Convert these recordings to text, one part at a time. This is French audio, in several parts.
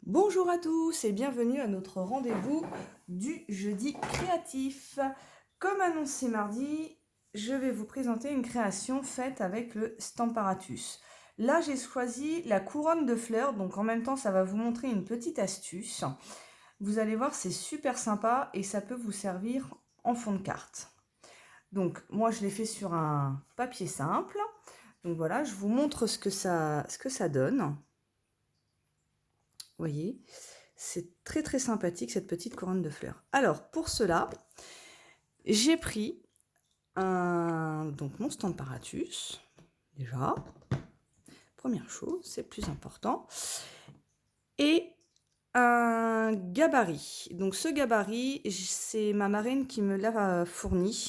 Bonjour à tous et bienvenue à notre rendez-vous du jeudi créatif. Comme annoncé mardi, je vais vous présenter une création faite avec le Stamparatus. Là, j'ai choisi la couronne de fleurs, donc en même temps, ça va vous montrer une petite astuce. Vous allez voir, c'est super sympa et ça peut vous servir en fond de carte. Donc, moi, je l'ai fait sur un papier simple. Donc voilà, je vous montre ce que ça donne. Vous voyez, c'est très très sympathique cette petite couronne de fleurs. Alors pour cela, j'ai pris donc mon Stamparatus, déjà, première chose, c'est le plus important, et un gabarit. Donc ce gabarit, c'est ma marraine qui me l'a fourni.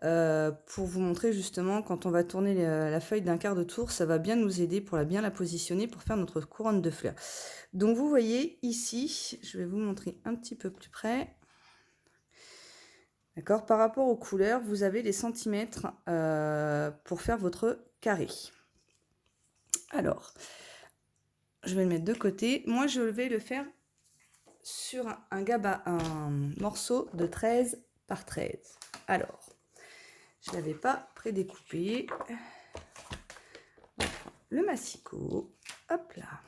Pour vous montrer justement quand on va tourner la feuille d'un quart de tour, ça va bien nous aider pour bien la positionner pour faire notre couronne de fleurs. Donc vous voyez ici, je vais vous montrer un petit peu plus près. D'accord, par rapport aux couleurs, vous avez les centimètres pour faire votre carré. Alors, je vais le mettre de côté. Moi, je vais le faire sur un morceau de 13 par 13. Alors, je ne l'avais pas prédécoupé. Le massicot, hop là.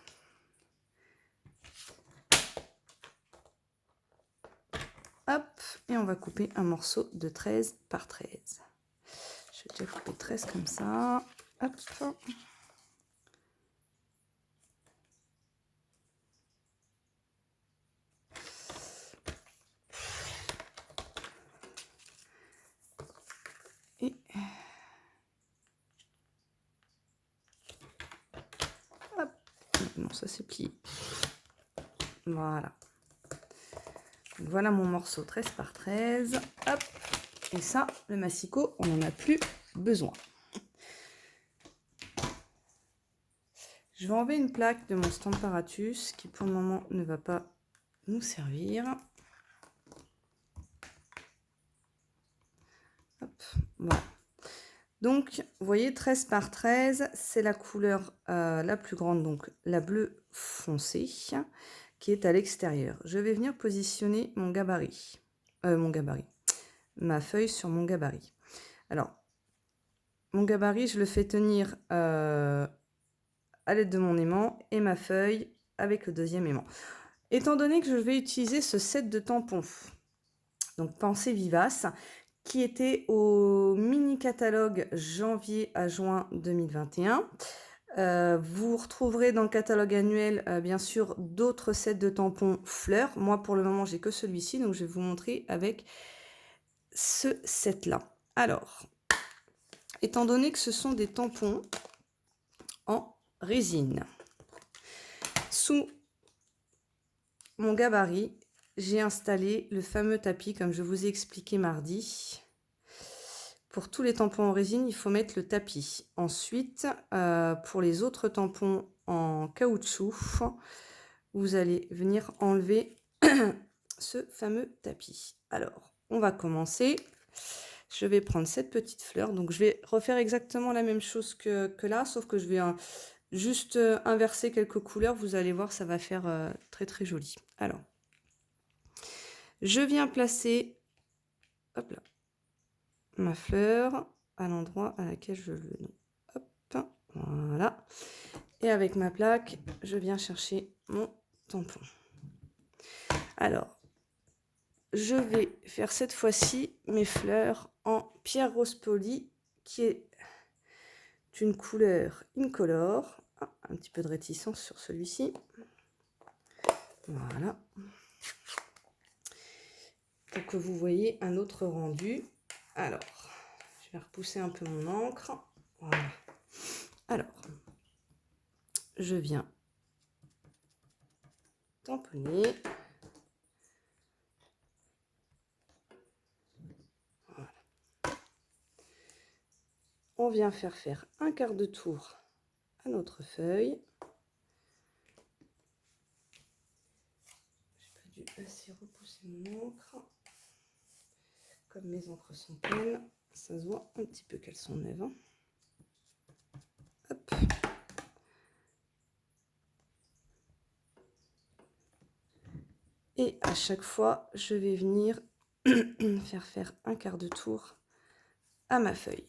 Hop, et on va couper un morceau de 13 par 13. Je vais déjà couper 13 comme ça. Hop. Et hop. Non, ça c'est plié. Voilà. Voilà mon morceau 13 par 13. Hop. Et ça, le massicot, on n'en a plus besoin. Je vais enlever une plaque de mon Stamparatus qui pour le moment ne va pas nous servir. Hop, voilà. Donc, vous voyez, 13 par 13, c'est la couleur la plus grande, donc la bleue foncée, qui est à l'extérieur. Je vais venir positionner mon gabarit, ma feuille sur mon gabarit. Alors, mon gabarit, je le fais tenir à l'aide de mon aimant et ma feuille avec le deuxième aimant. Étant donné que je vais utiliser ce set de tampons, donc Pensée Vivace, qui était au mini catalogue janvier à juin 2021. Vous retrouverez dans le catalogue annuel, bien sûr, d'autres sets de tampons fleurs. Moi, pour le moment, j'ai que celui-ci, donc je vais vous montrer avec ce set-là. Alors, étant donné que ce sont des tampons en résine, sous mon gabarit, j'ai installé le fameux tapis, comme je vous ai expliqué mardi. Pour tous les tampons en résine, il faut mettre le tapis. Ensuite, pour les autres tampons en caoutchouc, vous allez venir enlever ce fameux tapis. Alors, on va commencer. Je vais prendre cette petite fleur. Donc, je vais refaire exactement la même chose que là, sauf que je vais juste inverser quelques couleurs. Vous allez voir, ça va faire très très joli. Alors, je viens placer, hop là, ma fleur à l'endroit à laquelle je veux. Hop, voilà. Et avec ma plaque, je viens chercher mon tampon. Alors, je vais faire cette fois-ci mes fleurs en pierre rose polie, qui est une couleur incolore. Ah, un petit peu de réticence sur celui-ci. Voilà. Pour que vous voyez un autre rendu. Alors, je vais repousser un peu mon encre. Voilà. Alors, je viens tamponner. Voilà. On vient faire un quart de tour à notre feuille. J'ai pas dû assez repousser mon encre. Comme mes encres sont pleines, ça se voit un petit peu qu'elles sont neuves. Hein. Hop. Et à chaque fois, je vais venir faire un quart de tour à ma feuille.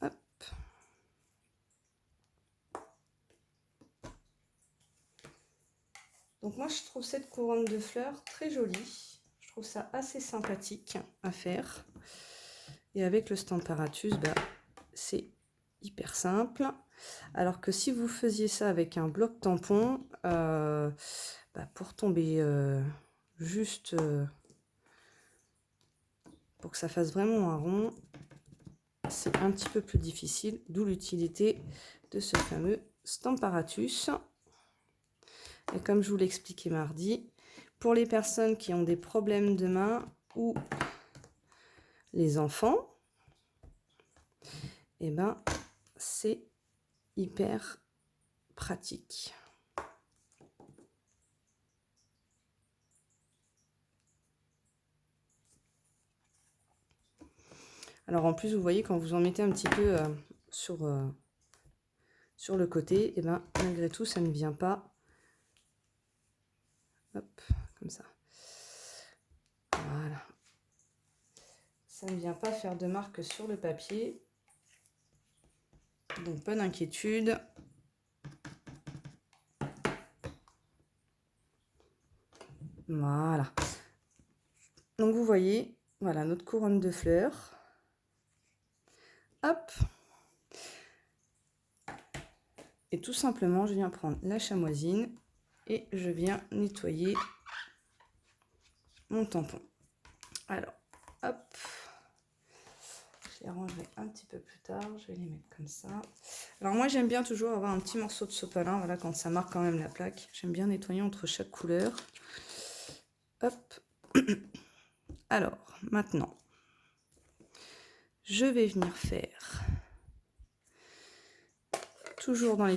Hop. Donc moi, je trouve cette couronne de fleurs très jolie. Je trouve ça assez sympathique à faire. Et avec le Stamparatus, bah, c'est hyper simple. Alors que si vous faisiez ça avec un bloc tampon, bah, pour tomber juste pour que ça fasse vraiment un rond, c'est un petit peu plus difficile, d'où l'utilité de ce fameux Stamparatus. Et comme je vous l'expliquais mardi, pour les personnes qui ont des problèmes de main ou les enfants, et ben c'est hyper pratique. Alors en plus, vous voyez, quand vous en mettez un petit peu sur le côté, et ben malgré tout, ça ne vient pas. Hop, comme ça. Voilà. Ça ne vient pas faire de marque sur le papier. Donc pas d'inquiétude. Voilà. Donc vous voyez, voilà notre couronne de fleurs. Hop. Et tout simplement, je viens prendre la chamoisine et je viens nettoyer mon tampon. Alors, hop. Je les rangerai un petit peu plus tard. Je vais les mettre comme ça. Alors moi, j'aime bien toujours avoir un petit morceau de sopalin, voilà, quand ça marque quand même la plaque. J'aime bien nettoyer entre chaque couleur. Hop. Alors, maintenant, je vais venir faire, toujours dans les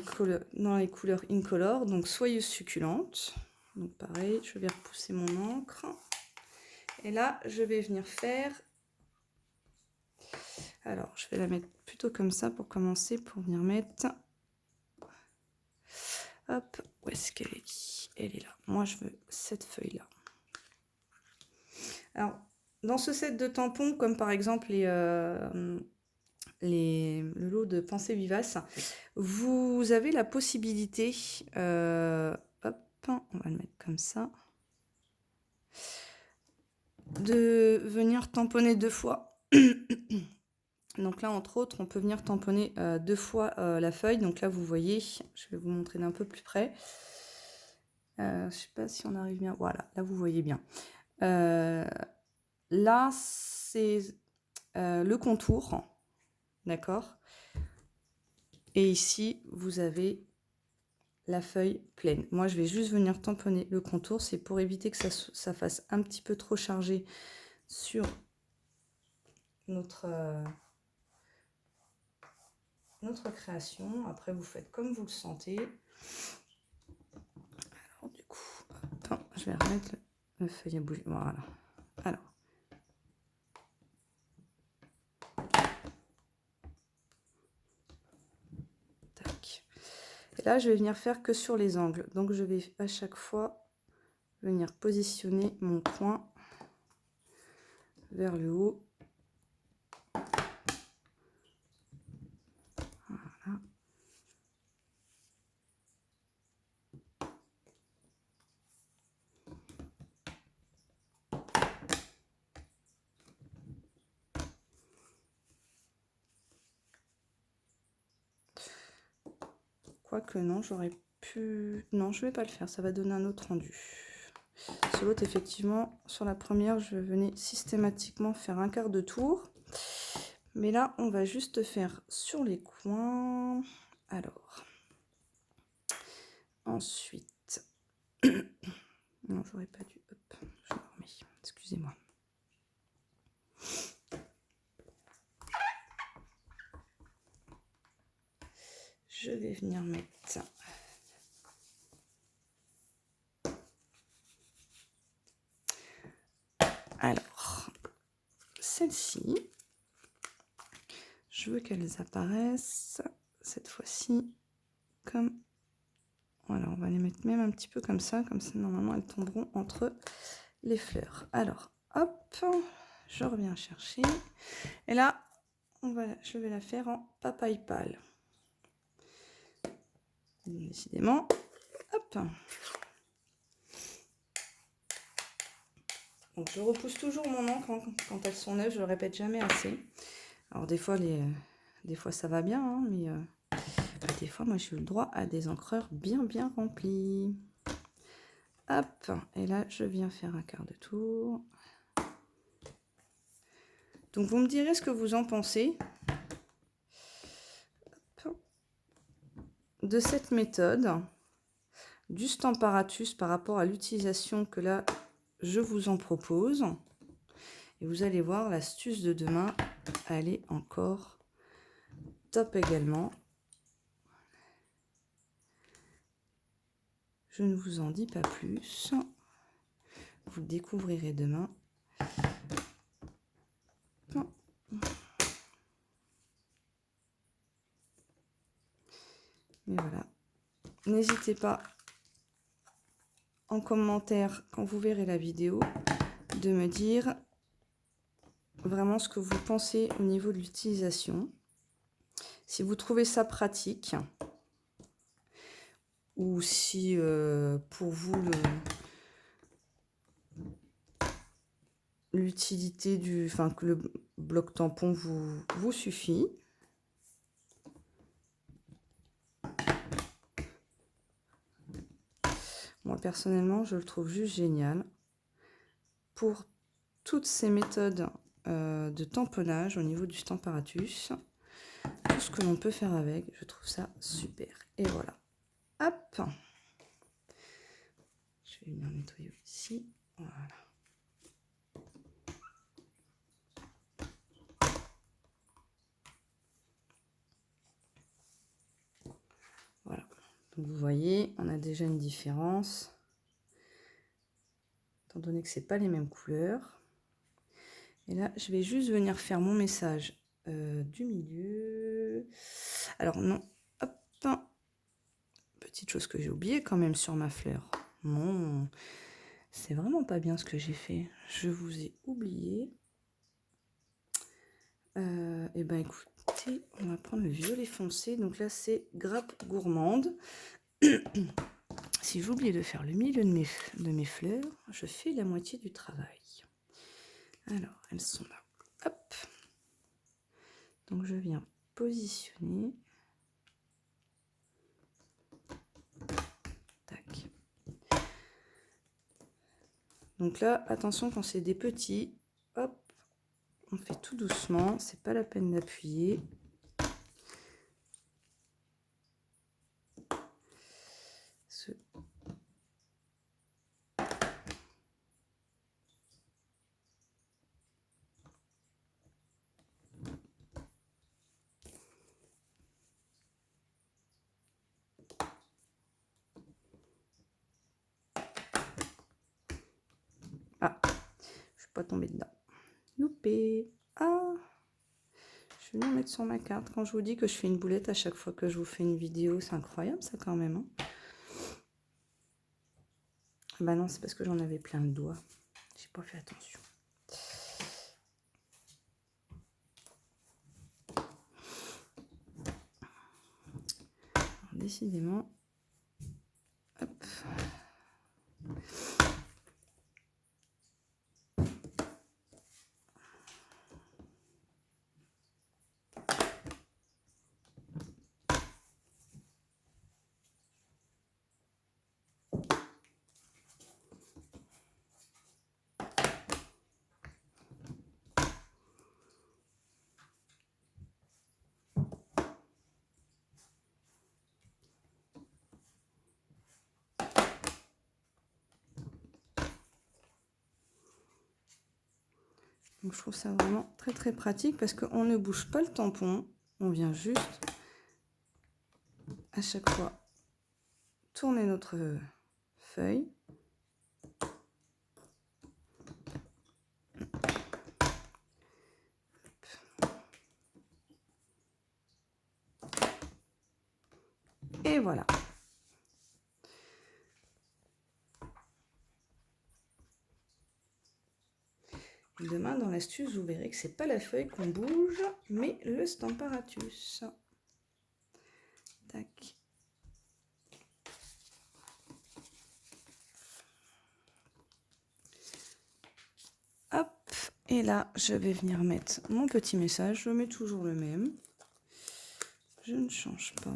couleurs incolore, donc soyeuse succulente. Donc pareil, je vais repousser mon encre. Et là, je vais venir faire... Alors, je vais la mettre plutôt comme ça pour commencer, pour venir mettre... Hop, où est-ce qu'elle est? Elle est là. Moi, je veux cette feuille-là. Alors, dans ce set de tampons, comme par exemple le lot de Pensées Vivaces, vous avez la possibilité... hop, on va le mettre comme ça. De venir tamponner 2 fois. Donc là, entre autres, on peut venir tamponner 2 fois la feuille. Donc là, vous voyez, je vais vous montrer d'un peu plus près. Je ne sais pas si on arrive bien. Voilà, là, vous voyez bien. Là, c'est le contour. D'accord? Et ici, vous avez la feuille pleine. Moi, je vais juste venir tamponner le contour. C'est pour éviter que ça fasse un petit peu trop chargé sur notre création. Après, vous faites comme vous le sentez. Alors, du coup, attends, je vais remettre la feuille à bouger. Voilà. Alors. Tac. Et là, je vais venir faire que sur les angles. Donc, je vais à chaque fois venir positionner mon point vers le haut. Voilà. Quoique non, j'aurais pu... Non, je vais pas le faire, ça va donner un autre rendu. Sur l'autre, effectivement, sur la première, je venais systématiquement faire un quart de tour. Mais là, on va juste faire sur les coins. Alors, ensuite... non, j'aurais pas dû... Hop, je me remets. Excusez-moi. Je vais venir mettre... Alors, celle-ci, je veux qu'elles apparaissent cette fois-ci comme... Voilà, on va les mettre même un petit peu comme ça normalement elles tomberont entre les fleurs. Alors, hop, je reviens chercher. Et là, je vais la faire en papaye pâle. Décidément, hop. Donc, je repousse toujours mon encre quand elles sont neuves, je le répète jamais assez. Alors, des fois ça va bien, hein, mais des fois, moi, j'ai eu le droit à des encreurs bien remplis. Hop, et là, je viens faire un quart de tour. Donc, vous me direz ce que vous en pensez de cette méthode, du Stamparatus par rapport à l'utilisation que là, je vous en propose. Et vous allez voir, l'astuce de demain, elle est encore top également. Je ne vous en dis pas plus. Vous le découvrirez demain. Mais voilà. N'hésitez pas en commentaire quand vous verrez la vidéo de me dire vraiment ce que vous pensez au niveau de l'utilisation. Si vous trouvez ça pratique ou si pour vous l'utilité que le bloc tampon vous suffit. Moi personnellement, je le trouve juste génial. Pour toutes ces méthodes de tamponnage au niveau du Stamparatus, tout ce que l'on peut faire avec, je trouve ça super. Et voilà. Hop. Je vais bien nettoyer ici. Voilà. Voilà. Donc vous voyez, on a déjà une différence. Étant donné que c'est pas les mêmes couleurs. Et là, je vais juste venir faire mon message du milieu. Alors non, hop. Petite chose que j'ai oublié quand même sur ma fleur. Non, c'est vraiment pas bien ce que j'ai fait. Je vous ai oublié. Et ben écoutez, on va prendre le violet foncé. Donc là, c'est grappe gourmande. Si j'oublie de faire le milieu de mes fleurs, je fais la moitié du travail. Alors, elles sont là. Hop. Donc je viens positionner. Tac. Donc là, attention quand c'est des petits, hop, on fait tout doucement, c'est pas la peine d'appuyer. Ah, je suis pas tombée dedans. Loupé. Ah, je vais me mettre sur ma carte. Quand je vous dis que je fais une boulette à chaque fois que je vous fais une vidéo, c'est incroyable ça quand même. Hein. Bah non, c'est parce que j'en avais plein le doigt. J'ai pas fait attention. Alors, décidément. Hop. Donc je trouve ça vraiment très pratique parce qu'on ne bouge pas le tampon, on vient juste à chaque fois tourner notre feuille. Et voilà. Demain, dans l'astuce, vous verrez que c'est pas la feuille qu'on bouge, mais le Stamparatus. Tac. Hop. Et là, je vais venir mettre mon petit message. Je mets toujours le même. Je ne change pas.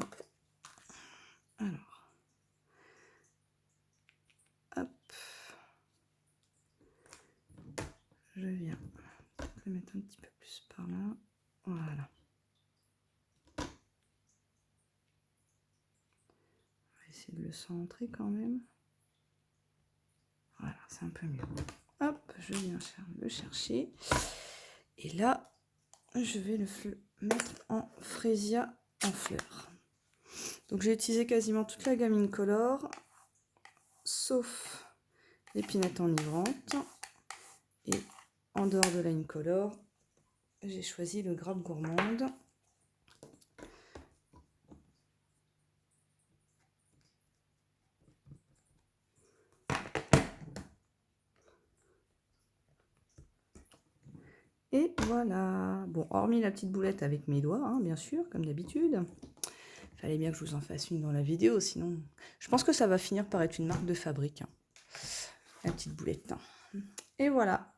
Alors. Hop. Je viens le mettre un petit peu plus par là. Voilà. On va essayer de le centrer quand même. Voilà, c'est un peu mieux. Hop, je viens le chercher. Et là, je vais le mettre en frésia en fleurs. Donc j'ai utilisé quasiment toute la gamme Incolor, sauf l'épinette enivrante. Et en dehors de la Incolor, j'ai choisi le Grappe Gourmande. Et voilà. Bon, hormis la petite boulette avec mes doigts, hein, bien sûr, comme d'habitude. Fallait bien que je vous en fasse une dans la vidéo, sinon... Je pense que ça va finir par être une marque de fabrique. Hein. La petite boulette. Hein. Et voilà.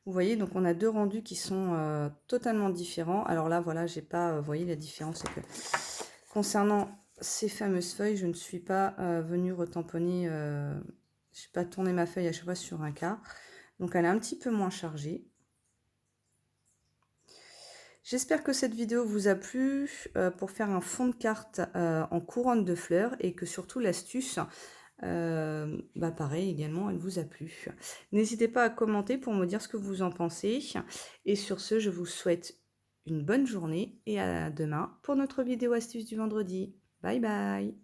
Vous voyez, donc on a deux rendus qui sont totalement différents. Alors là, voilà, j'ai pas... vous voyez, la différence, c'est que concernant ces fameuses feuilles, je ne suis pas venue retamponner... je n'ai pas tourné ma feuille à chaque fois sur un quart. Donc elle est un petit peu moins chargée. J'espère que cette vidéo vous a plu pour faire un fond de carte en couronne de fleurs et que surtout l'astuce, pareil également, elle vous a plu. N'hésitez pas à commenter pour me dire ce que vous en pensez. Et sur ce, je vous souhaite une bonne journée et à demain pour notre vidéo astuce du vendredi. Bye bye!